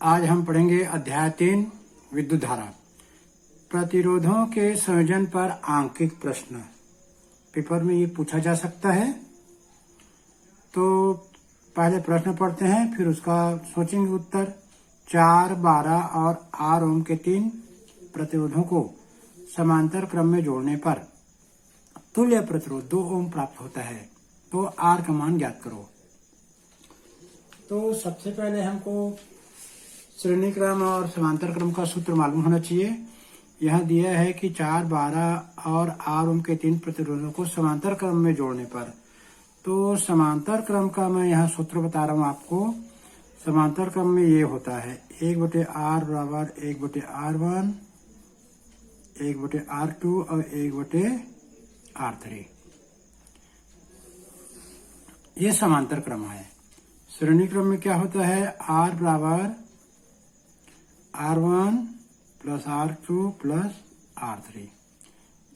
आज हम पढ़ेंगे अध्याय 3 विद्युत धारा। प्रतिरोधों के संयोजन पर आंकिक प्रश्न पेपर में ये पूछा जा सकता है। तो पहले प्रश्न पढ़ते हैं, फिर उसका सोचेंगे उत्तर। 4, 12 और 8 ओम के 3 प्रतिरोधों को समांतर क्रम में जोड़ने पर तुल्य प्रतिरोध 2 ओम प्राप्त होता है। तो आर का मान ज्ञात करो। तो सबसे पहले हमको श्रेणी क्रम और समांतर क्रम का सूत्र मालूम होना चाहिए। यह दिया है कि 4, 12 और 8 ओम के 3 प्रतिरोधों को समांतर क्रम में जोड़ने पर, तो समांतर क्रम का मैं यहाँ सूत्र बता रहा हूँ आपको। समांतर क्रम में ये होता है 1/R बराबर 1/R1, 1/R2 और 1/R3। ये समांतर क्रम है। श्रेणी क्रम में क्या होता है, R बराबर R1 plus R2 plus R3।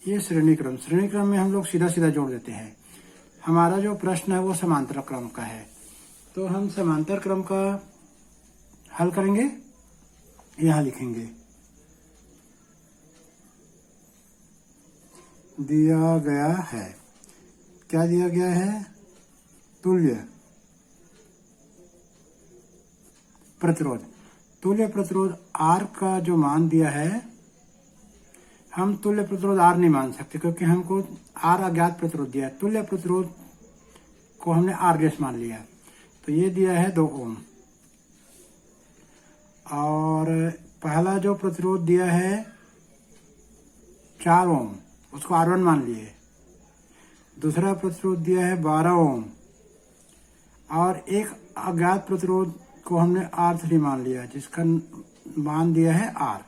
ये श्रेणी क्रम में हम लोग सीधा सीधा जोड़ देते हैं। हमारा जो प्रश्न है वो समांतर क्रम का है, तो हम समांतर क्रम का हल करेंगे। यहां लिखेंगे दिया गया है, क्या दिया गया है, तुल्य प्रतिरोध R का जो मान दिया है, हम तुल्य प्रतिरोध R नहीं मान सकते क्योंकि हमको R अज्ञात प्रतिरोध दिया है। तुल्य प्रतिरोध को हमने R डैश मान लिया। तो ये दिया है 2 ओम। और पहला जो प्रतिरोध दिया है 4 ओम, उसको R1 मान लिए। दूसरा प्रतिरोध दिया है 12 ओम और एक अज्ञात प्रतिरोध को हमने R3 मान लिया, जिसका मान दिया है R।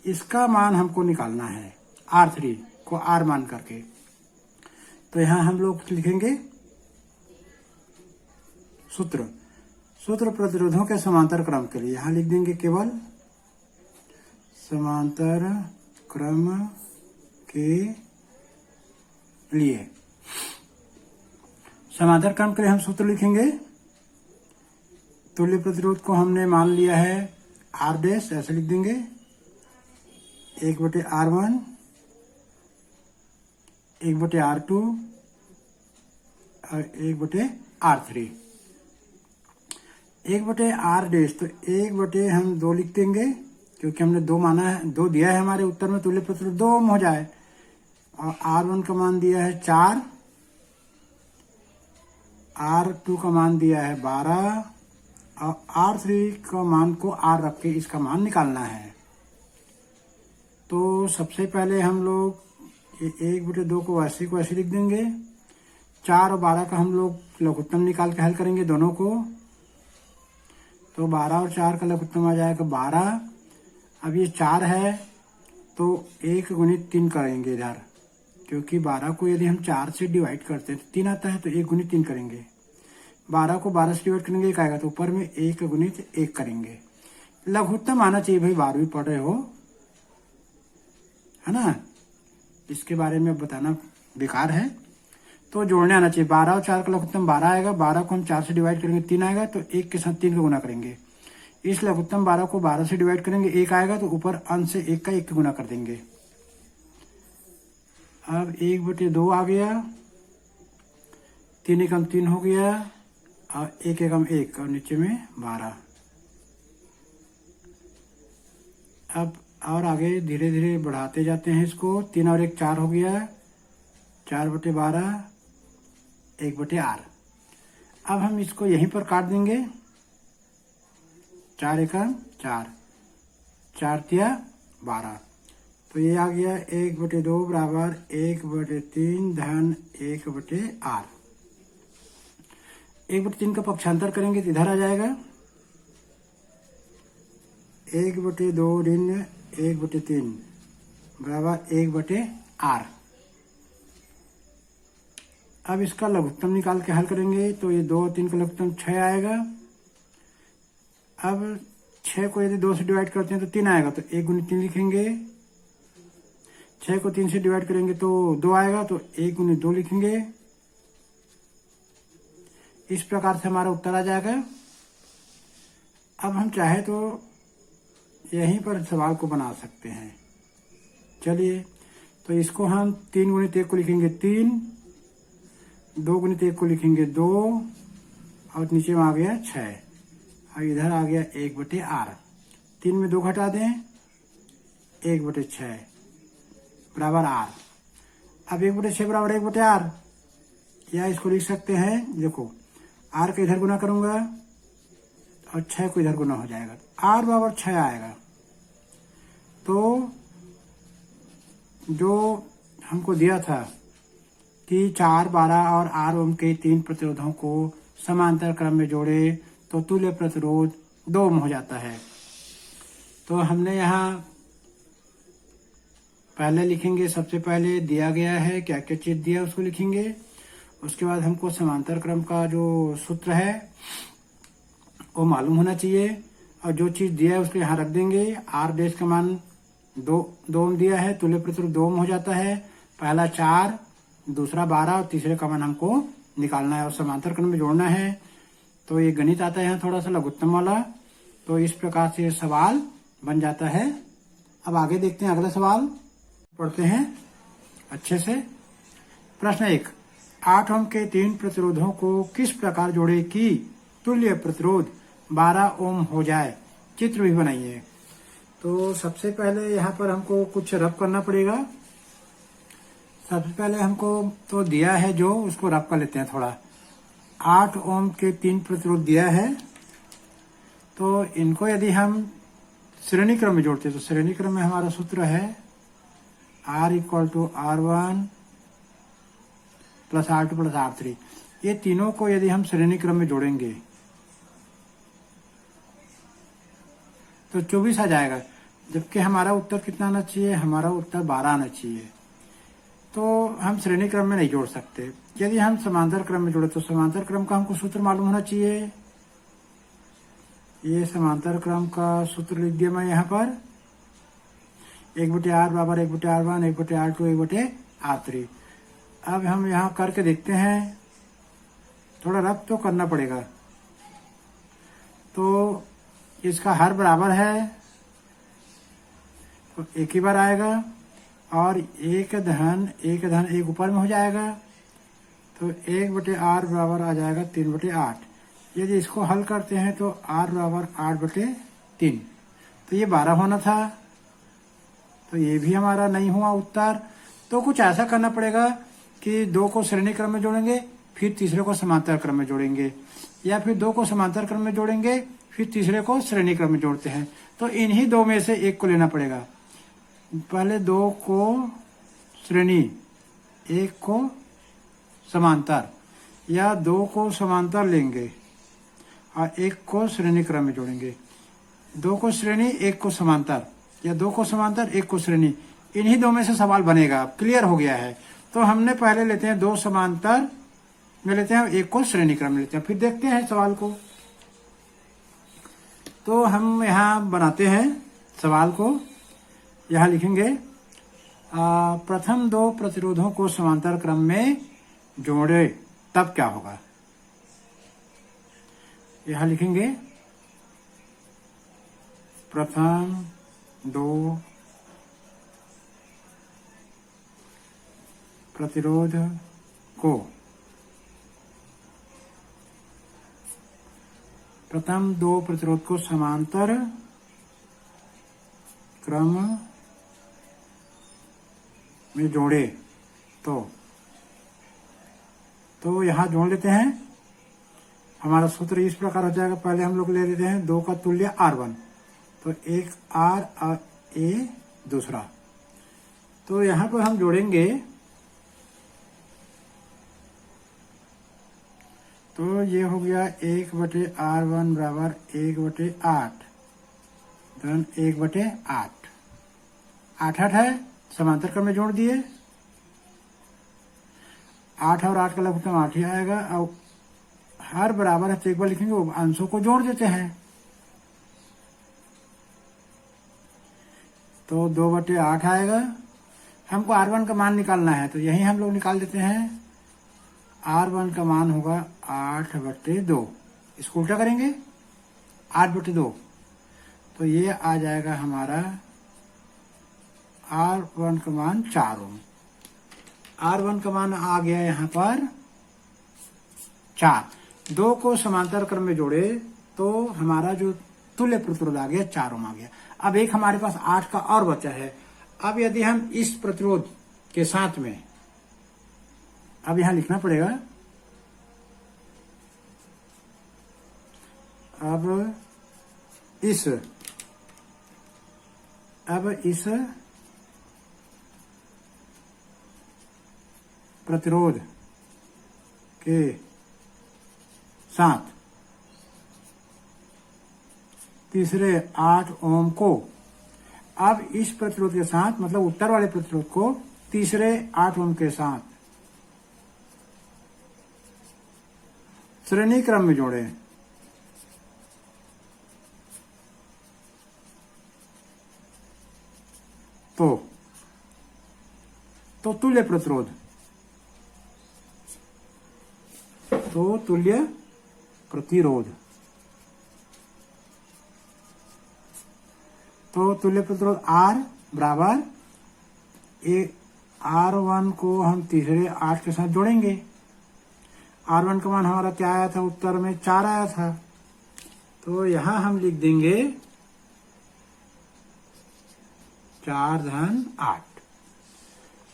इसका मान हमको निकालना है, R3 को R मान करके। तो यहाँ हम लोग लिखेंगे सूत्र प्रतिरोधों के समांतर क्रम के लिए। यहाँ लिख देंगे केवल समांतर क्रम के लिए। समांतर क्रम के लिए हम सूत्र लिखेंगे। तुल्य प्रतिरोध को हमने मान लिया है R डैश, ऐसे लिख देंगे 1/R1, 1/R2 और 1/R3। 1/R डैश, तो 1 हम 2 लिख देंगे क्योंकि हमने 2 माना है, 2 दिया है हमारे उत्तर में। तुल्य प्रतिरोध 2 ओम हो जाए। और R1 का मान दिया है 4, R2 का मान दिया है 12 और R3 का मान को R रख के इसका मान निकालना है। तो सबसे पहले हम लोग 1/2 को वैसे लिख देंगे। 4 और 12 का हम लोग लघुत्तम निकाल के हल करेंगे दोनों को। तो 12 और 4 का लघुत्तम आ जाएगा 12। अब ये 4 है तो 1 गुणित 3 करेंगे इधर, क्योंकि 12 को यदि हम 4 से डिवाइड करते हैं तो 3 आता है, तो 1 गुणित 3 करेंगे। 12 को 12 से डिवाइड करेंगे 1 आएगा, तो ऊपर में 1 गुणित 1 करेंगे। लघुत्तम आना चाहिए भाई, 12वीं पढ़ रहे हो, है ना। इसके बारे में बताना बेकार है, तो जोड़ने आना चाहिए। 12 और 4 का लघुत्तम 12 आएगा। 12 को हम 4 से डिवाइड करेंगे 3 आएगा, तो 1 के साथ 3 का गुना करेंगे। इस लघुत्तम 12 को 12 से डिवाइड करेंगे 1 आएगा, तो ऊपर अंश से 1 का 1 गुना कर देंगे। अब 1/2 आ गया, 3 एकम 3 हो गया और 1 एकम 1 और नीचे में 12। अब और आगे धीरे धीरे बढ़ाते जाते हैं इसको। 3 और 1 4 हो गया, 4/12 1/R। अब हम इसको यहीं पर काट देंगे। 4 एकम 4, 4 तिया 12। तो ये आ गया 1/2 बराबर 1/3 धन 1/R। 1/3 का पक्षांतर करेंगे तो इधर आ जाएगा 1/2 ऋण 1/3 बराबर 1/R। अब इसका लघुत्तम निकाल के हल करेंगे तो ये 2 और 3 का लघुत्तम 6 आएगा। अब 6 को यदि 2 से डिवाइड करते हैं तो 3 आएगा, तो 1 गुणित 3 लिखेंगे। 6 को 3 से डिवाइड करेंगे तो 2 आएगा, तो 1 गुणित 2 लिखेंगे। इस प्रकार से हमारा उत्तर आ जाएगा। अब हम चाहे तो यहीं पर सवाल को बना सकते हैं। चलिए, तो इसको हम 3 गुणित 1 को लिखेंगे 3, 2 गुणित 1 को लिखेंगे 2, और नीचे में आ गया 6, और इधर आ गया 1/r। 3 में 2 घटा दें, 1/6 बराबर r। अब 1/6 बराबर 1/r, या इसको लिख सकते हैं, देखो r को इधर गुना करूंगा और 6 को इधर गुना हो जाएगा, r बराबर 6 आएगा। तो जो हमको दिया था कि 4, 12 और 8 ओम के 3 प्रतिरोधों को समांतर क्रम में जोड़े तो तुल्य प्रतिरोध 2 ओम हो जाता है। तो हमने यहाँ पहले लिखेंगे, सबसे पहले दिया गया है क्या क्या चीज दिया उसको लिखेंगे। उसके बाद हमको समांतर क्रम का जो सूत्र है वो मालूम होना चाहिए, और जो चीज दिया है उसको यहाँ रख देंगे। r डैश का मान 2 ओम दिया है, तुल्य प्रतिरोध 2 ओम हो जाता है। पहला 4, दूसरा 12 और तीसरे का मान हमको निकालना है और समांतर क्रम में जोड़ना है। तो ये गणित आता है यहाँ थोड़ा सा लघुत्तम वाला। तो इस प्रकार से सवाल बन जाता है। अब आगे देखते हैं, अगला सवाल पढ़ते हैं अच्छे से। प्रश्न 1, 8 ओम के 3 प्रतिरोधों को किस प्रकार जोड़े कि तुल्य प्रतिरोध 12 ओम हो जाए, चित्र भी बनाइए। तो सबसे पहले यहाँ पर हमको कुछ रब करना पड़ेगा। सबसे पहले हमको तो दिया है जो, उसको रब कर लेते हैं थोड़ा। 8 ओम के 3 प्रतिरोध दिया है, तो इनको यदि हम श्रेणी क्रम में जोड़ते हैं तो श्रेणी क्रम में हमारा सूत्र है R = R1 + R2 + R3। ये तीनों को यदि हम श्रेणी क्रम में जोड़ेंगे तो 24 आ जाएगा, जबकि हमारा उत्तर कितना आना चाहिए, हमारा उत्तर 12 आना चाहिए। तो हम श्रेणी क्रम में नहीं जोड़ सकते। यदि हम समांतर क्रम में जोड़े तो समांतर क्रम का हमको सूत्र मालूम होना चाहिए। ये समांतर क्रम का सूत्र लिख दिया मैं यहाँ पर, 1/r बराबर 1/r1, 1/r2, 1/r3। अब हम यहाँ करके देखते हैं, थोड़ा रब तो करना पड़ेगा। तो इसका हर बराबर है तो एक ही बार आएगा, और 1 ऊपर में हो जाएगा, तो 1/r बराबर आ जाएगा 3/8। यदि इसको हल करते हैं तो r बराबर 8/3, तो ये 12 होना था, तो ये भी हमारा नहीं हुआ उत्तर। तो कुछ ऐसा करना पड़ेगा कि 2 को श्रेणी क्रम में जोड़ेंगे, फिर तीसरे को समांतर क्रम में जोड़ेंगे, या फिर 2 को समांतर क्रम में जोड़ेंगे, फिर तीसरे को श्रेणी क्रम में जोड़ते हैं। तो इन्हीं 2 में से एक को लेना पड़ेगा। पहले 2 को श्रेणी, 1 को समांतर, या 2 को समांतर लेंगे और 1 को श्रेणी क्रम में जोड़ेंगे। 2 को श्रेणी, 1 को समांतर, या 2 को समांतर, 1 को श्रेणी, इन्हीं 2 में से सवाल बनेगा। क्लियर हो गया है। तो हमने पहले लेते हैं 2 समांतर में लेते हैं, 1 को श्रेणी क्रम में लेते हैं, फिर देखते हैं सवाल को। तो हम यहाँ बनाते हैं सवाल को, यहाँ लिखेंगे प्रथम 2 प्रतिरोधों को समांतर क्रम में जोड़े तब क्या होगा। यहाँ लिखेंगे प्रथम 2 प्रतिरोध को, प्रथम 2 प्रतिरोध को समांतर क्रम में जोड़े तो यहाँ जोड़ लेते हैं। हमारा सूत्र इस प्रकार हो जाएगा। पहले हम लोग ले लेते हैं 2 का तुल्य R1, तो 1 R और A दूसरा। तो यहाँ पर हम जोड़ेंगे, तो ये हो गया 1/R1 बराबर 1/8, धन 1/8। 8 है, समांतर क्रम में जोड़ दिए। 8 और 8 का लघुत्तम 8 ही आएगा। और हर बराबर है तो एक बार लिखेंगे, वो अंशों को जोड़ देते हैं। तो 2/8 आएगा। हमको R1 का मान निकालना है, तो यही हम लोग निकाल देते हैं। R1 का मान होगा 8/2। इसको उल्टा करेंगे 8/2, तो ये आ जाएगा हमारा R1 का मान 4 ओम। R1 का मान आ गया यहाँ पर 4। 2 को समांतर क्रम में जोड़े तो हमारा जो तुल्य प्रतिरोध आ गया 4 ओम आ गया। अब एक हमारे पास 8 का और बचा है। अब यदि हम इस प्रतिरोध के साथ में, अब यहां लिखना पड़ेगा, अब इस प्रतिरोध के साथ तीसरे 8 ओम को, अब इस प्रतिरोध के साथ मतलब उत्तर वाले प्रतिरोध को तीसरे 8 ओम के साथ श्रेणी क्रम में जोड़े तो तुल्य प्रतिरोध, तुल्य प्रतिरोध, तो तुल्य प्रतिरोध R बराबर R1 को हम तीसरे 8 के साथ जोड़ेंगे। R1 का मान हमारा क्या आया था, उत्तर में 4 आया था, तो यहां हम लिख देंगे 4-8,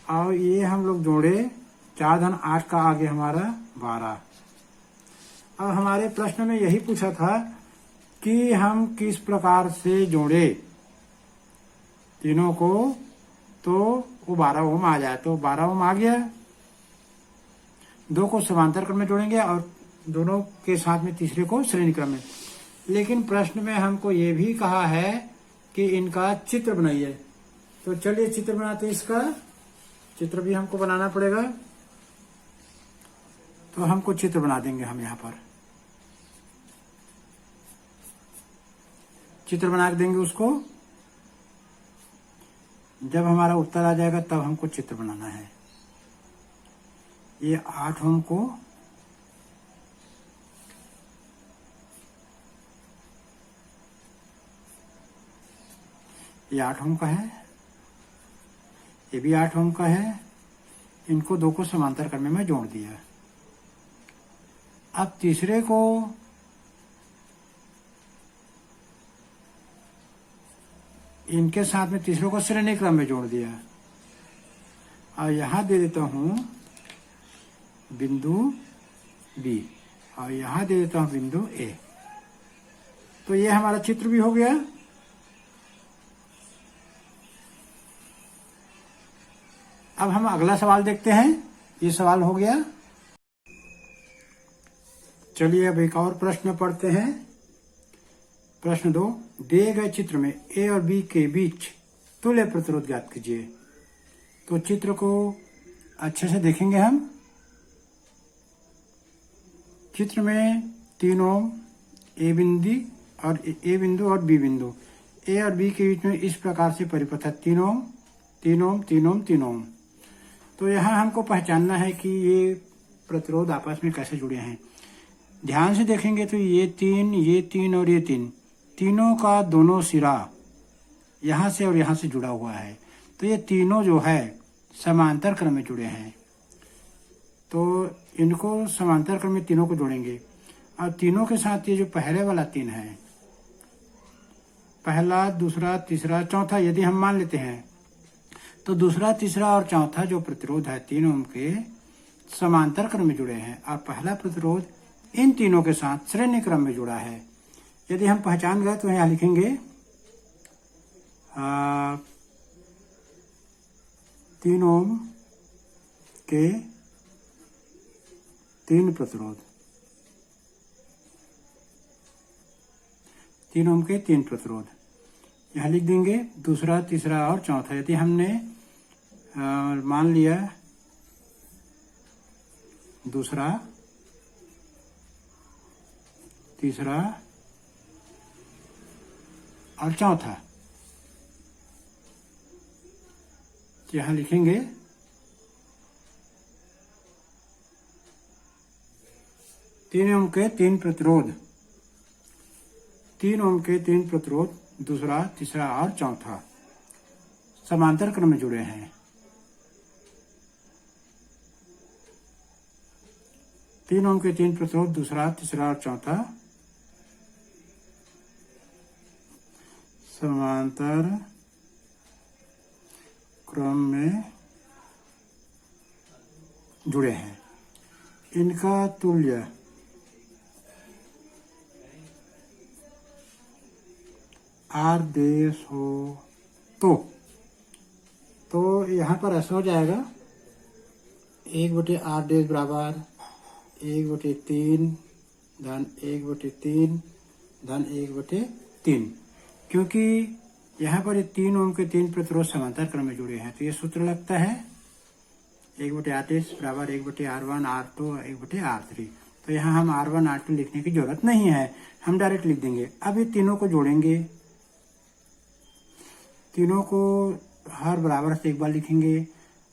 और ये हम लोग जोड़े 4-8 का आगे हमारा 12। अब हमारे प्रश्न में यही पूछा था कि हम किस प्रकार से जोड़े तीनों को तो वो 12 ओम आ जाए, तो 12 ओम आ गया। 2 को समांतर क्रम में जोड़ेंगे और दोनों के साथ में तीसरे को श्रेणी क्रम में। लेकिन प्रश्न में हमको ये भी कहा है कि इनका चित्र बनाइए, तो चलिए चित्र बनाते हैं। इसका चित्र भी हमको बनाना पड़ेगा, तो हमको चित्र बना देंगे। हम यहाँ पर चित्र बना देंगे उसको। जब हमारा उत्तर आ जाएगा तब हमको चित्र बनाना है। ये 8 ओम को ये 8 ओम का है, ये भी 8 ओम का है। इनको 2 को समांतर क्रम में जोड़ दिया। अब तीसरे को इनके साथ में तीसरे को श्रेणी क्रम में जोड़ दिया, और यहां दे देता हूं बिंदु B, और यहां दे देता हूं बिंदु A। तो ये हमारा चित्र भी हो गया। अब हम अगला सवाल देखते हैं। ये सवाल हो गया। चलिए अब एक और प्रश्न पढ़ते हैं। प्रश्न 2, दिए गए चित्र में A और B के बीच तुल्य प्रतिरोध ज्ञात कीजिए। तो चित्र को अच्छे से देखेंगे हम। चित्र में 3 ओम A बिंदु और B बिंदु, A और B के बीच में इस प्रकार से परिपथ है 3 ओम 3 ओम 3 ओम 3 ओम। तो यहाँ हमको पहचानना है कि ये प्रतिरोध आपस में कैसे जुड़े हैं। ध्यान से देखेंगे तो ये 3 और ये 3, तीनों का दोनों सिरा यहाँ से और यहाँ से जुड़ा हुआ है। तो ये तीनों जो है समांतर क्रम में जुड़े हैं, तो इनको समांतर क्रम में तीनों को जोड़ेंगे। और तीनों के साथ ये जो पहले वाला 3 है, पहला दूसरा तीसरा चौथा, यदि हम मान लेते हैं तो दूसरा तीसरा और चौथा जो प्रतिरोध है 3 ओम के समांतर क्रम में जुड़े हैं, और पहला प्रतिरोध इन तीनों के साथ श्रेणी क्रम में जुड़ा है। यदि हम पहचान गए तो यहाँ लिखेंगे 3 ओम के 3 प्रतिरोध, 3 ओम के 3 प्रतिरोध यहाँ लिख देंगे। दूसरा तीसरा और चौथा, यदि हमने मान लिया दूसरा तीसरा और चौथा, यहाँ लिखेंगे 3 ओम के 3 प्रतिरोध, 3 ओम के 3 प्रतिरोध, दूसरा, तीसरा और चौथा समांतर क्रम में जुड़े हैं। 3 ओम के 3 प्रतिरोध, दूसरा, तीसरा और चौथा समांतर क्रम में जुड़े हैं। इनका तुल्य आर देश हो तो यहाँ पर ऐसा हो जाएगा 1/r देश बराबर 1/3 धन 1/3 धन 1/3, क्योंकि यहाँ पर 3 ओम के 3 प्रतिरोध समांतर क्रम में जुड़े हैं। तो ये सूत्र लगता है 1/r बराबर 1/r1 r2 1/r3। तो यहाँ हम r1 r2 लिखने की जरूरत नहीं है, हम डायरेक्ट लिख देंगे। अब ये तीनों को जोड़ेंगे, तीनों को हर बराबर से एक बार लिखेंगे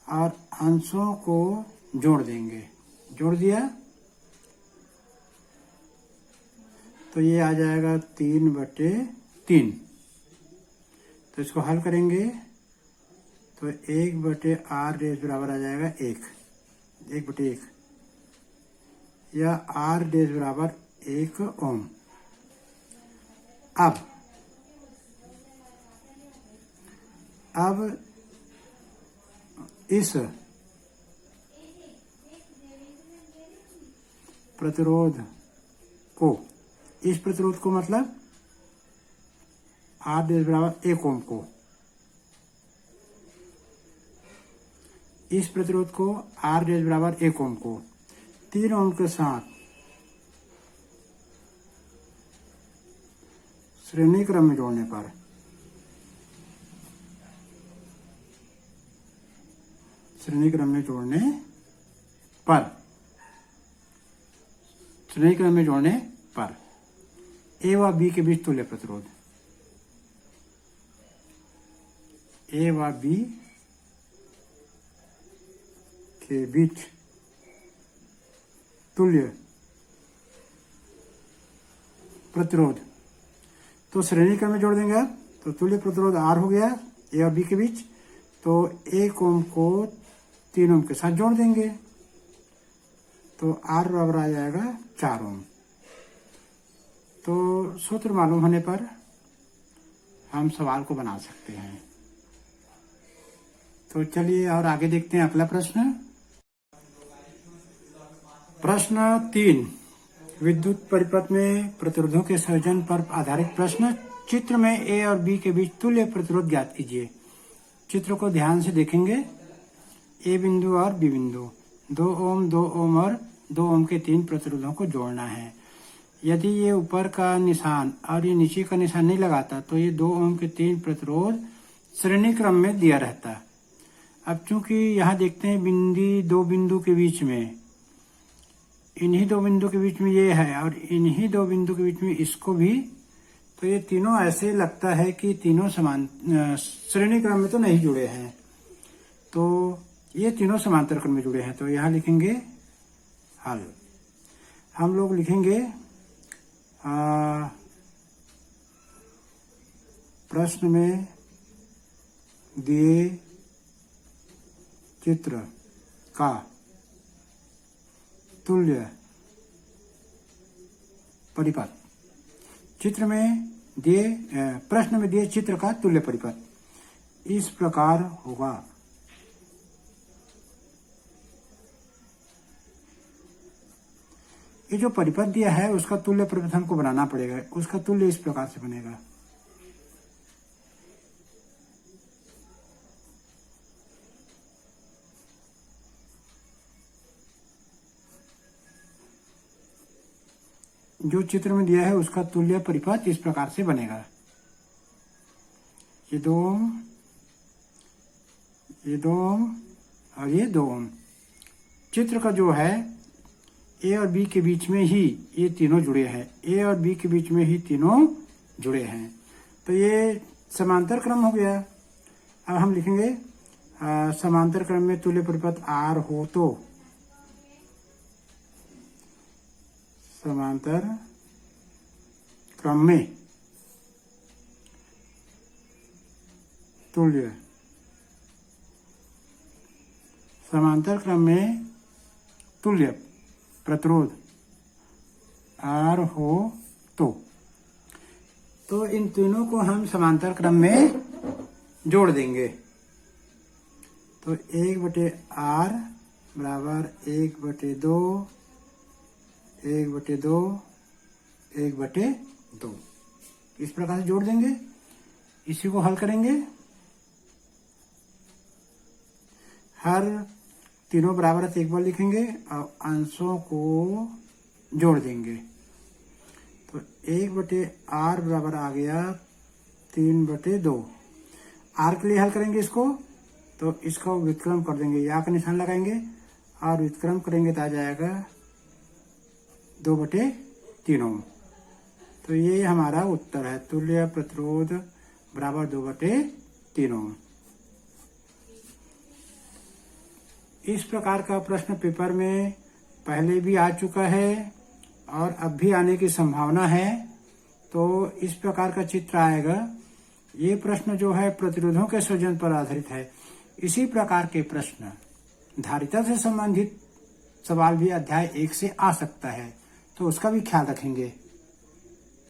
और अंशों को जोड़ देंगे। जोड़ दिया तो ये आ जाएगा 3/3। तो इसको हल करेंगे तो 1/r रेस बराबर आ जाएगा 1/1 या r रेस बराबर 1 ओम। अब इस प्रतिरोध को मतलब R डेस बराबर 1 ओम को, इस प्रतिरोध को R डेस बराबर 1 ओम को 3 ओम के साथ श्रेणी क्रम में जोड़ने पर श्रेणी क्रम में जोड़ने पर ए व बी के बीच तुल्य प्रतिरोध, ए व बी के बीच तुल्य प्रतिरोध, तो श्रेणी क्रम में जोड़ देंगे। आप तो तुल्य प्रतिरोध R हो गया ए और बी के बीच, तो 1 ओम को 3 ओम के साथ जोड़ देंगे तो R बराबर आ जाएगा 4 ओम। तो सूत्र मालूम होने पर हम सवाल को बना सकते हैं। तो चलिए और आगे देखते हैं अगला प्रश्न। प्रश्न 3, विद्युत परिपथ में प्रतिरोधों के संयोजन पर आधारित प्रश्न। चित्र में ए और बी के बीच तुल्य प्रतिरोध ज्ञात कीजिए। चित्र को ध्यान से देखेंगे। ए बिंदु और बी बिंदु 2 ओम 2 ओम और 2 ओम के 3 प्रतिरोधों को जोड़ना है। यदि ये ऊपर का निशान और ये नीचे का निशान नहीं लगाता तो ये 2 ओम के 3 प्रतिरोध श्रेणी क्रम में दिया रहता। अब चूंकि यहाँ देखते हैं दो बिंदु के बीच में, इन्हीं 2 बिंदु के बीच में ये है और इन्हीं 2 बिंदु के बीच में इसको भी, तो ये तीनों ऐसे लगता है कि तीनों समान श्रेणी क्रम में तो नहीं जुड़े हैं, तो ये तीनों समांतर क्रम में जुड़े हैं। तो यहाँ लिखेंगे हल। हम लोग लिखेंगे प्रश्न में दिए चित्र का तुल्य परिपथ, चित्र में दिए प्रश्न में दिए चित्र का तुल्य परिपथ इस प्रकार होगा। ये जो परिपथ दिया है उसका तुल्य परिपथ हमको बनाना पड़ेगा। उसका तुल्य इस प्रकार से बनेगा। जो चित्र में दिया है उसका तुल्य परिपथ इस प्रकार से बनेगा। ये 2 ओम, ये 2 ओम और ये 2 ओम। चित्र का जो है ए और बी के बीच में ही ये तीनों जुड़े हैं। ए और बी के बीच में ही तीनों जुड़े हैं, तो ये समांतर क्रम हो गया। अब हम लिखेंगे समांतर क्रम में तुल्य परिपथ R हो तो समांतर क्रम में तुल्य समांतर क्रम में तुल्य प्रतिरोध R हो तो इन तीनों को हम समांतर क्रम में जोड़ देंगे। तो 1/R बराबर 1/2 1/2 1/2 इस प्रकार से जोड़ देंगे। इसी को हल करेंगे। हर तीनों बराबर एक बार लिखेंगे और अंशों को जोड़ देंगे। तो 1/R बराबर आ गया 3/2। R के लिए हल करेंगे इसको, तो इसको व्युत्क्रम कर देंगे, या का निशान लगाएंगे और व्युत्क्रम करेंगे तो आ जाएगा 2/3। तो ये हमारा उत्तर है, तुल्य प्रतिरोध बराबर 2/3। इस प्रकार का प्रश्न पेपर में पहले भी आ चुका है और अब भी आने की संभावना है। तो इस प्रकार का चित्र आएगा। ये प्रश्न जो है प्रतिरोधों के सृजन पर आधारित है। इसी प्रकार के प्रश्न धारिता से संबंधित सवाल भी अध्याय 1 से आ सकता है, तो उसका भी ख्याल रखेंगे।